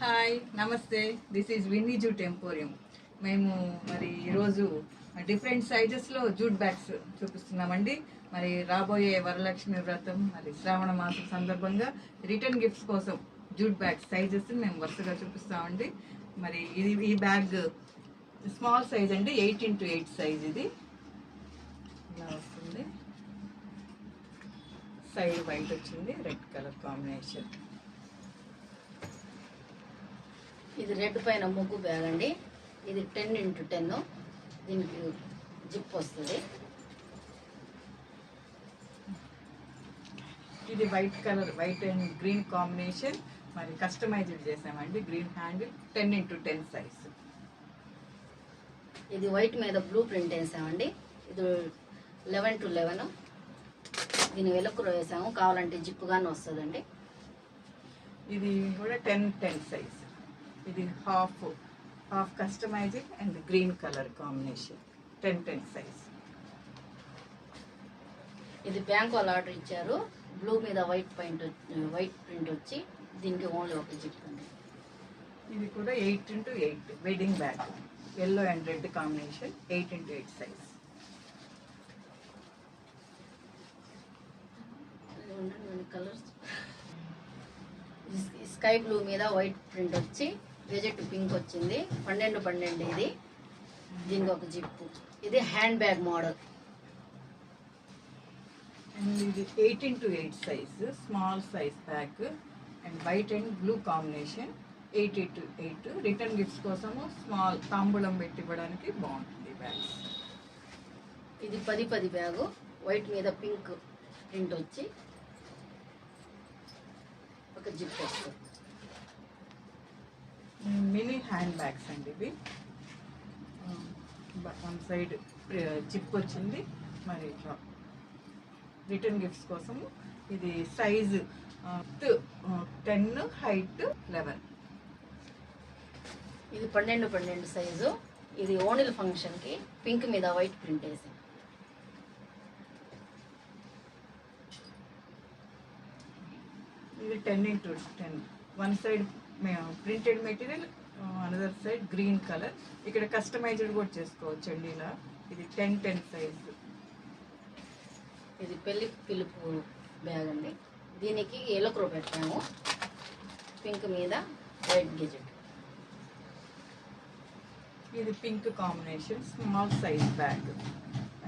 Hi నమస్తే, this is Vinny jute emporium. మేము మరి ఈరోజు డిఫరెంట్ సైజెస్లో జూట్ బ్యాగ్స్ చూపిస్తున్నామండి. మరి రాబోయే వరలక్ష్మి వ్రతం మరి శ్రావణ మాసం సందర్భంగా రిటర్న్ గిఫ్ట్స్ కోసం జూట్ బ్యాగ్స్ సైజెస్ మేము వరుసగా చూపిస్తామండి. మరి ఈ బ్యాగ్ స్మాల్ సైజ్ అండి, 8x8 సైజ్. ఇది ఇలా వస్తుంది. సైడ్ వైట్ వచ్చింది, రెడ్ కలర్ కాంబినేషన్. ఇది రెడ్ పైన ముగ్గు బ్యాగ్ అండి. ఇది 10x10. దీనికి జిప్ వస్తుంది. ఇది white colour, white and green combination. మరి కస్టమైజ్డ్ చేసామండి. Green handle, 10x10 size. ఇది వైట్ మీద బ్లూ ప్రింట్ వేసామండి. ఇది 11x11. దీని వెలుక్కురు వేసాము, కావాలంటే జిప్ గానే వస్తుందండి. ఇది కూడా 10x10 సైజ్. ఇది half customising and green colour combination, 10x10 size. ఇది బ్యాంక్ వాళ్ళు ఆర్డర్ ఇచ్చారు. బ్లూ మీద వైట్ ప్రింట్ వచ్చి దీనికి ఓన్లీ ఒక జిప్ అండి. ఇది కూడా 8x8 wedding bag, yellow and red combination, 8x8 size. Colours sky blue మీద వైట్ ప్రింట్ వచ్చి వెజెట్ పింక్ వచ్చింది. 12x12 ఇది. దీనికి ఒక జిప్. ఇది హ్యాండ్ బ్యాగ్ మోడల్. అండ్ ఇది 8x8 size, small size bag and white and blue combination, 8x8. Return gifts కోసము small తాంబూలం పెట్టి ఇవ్వడానికి బాగుంటుంది బ్యాగ్స్. ఇది 10x10 బ్యాగు, వైట్ మీద పింక్ ప్రింట్ వచ్చి ఒక జిప్ వస్తుంది. మినీ హ్యాండ్ బ్యాగ్స్ అండి ఇవి. వన్ సైడ్ జిప్ వచ్చింది. మరి ఇట్లా రిటర్న్ గిఫ్ట్స్ కోసము. ఇది సైజు 10, హైట్ 11. ఇది 12x12 సైజు. ఇది ఓణిల్ ఫంక్షన్కి పింక్ మీద వైట్ ప్రింట్ వేసాం. ఇది 10x10. One side printed material, another side green colour. ఇక్కడ కస్టమైజ్డ్ కూడా చేసుకోవచ్చు అండి ఇలా. ఇది 10x10 సైజ్. ఇది పెళ్లి పిలుపు బ్యాగ్ అండి. దీనికి ఎలక్రో పెట్టాము, పింక్ మీద వైట్ గెజెట్. ఇది pink combination, small size bag.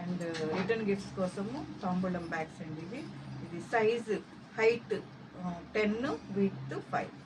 And return gifts కోసము తాంబూలం బ్యాగ్స్ అండి ఇవి. ఇది సైజ్ హైట్ 10, విడ్త్ 5.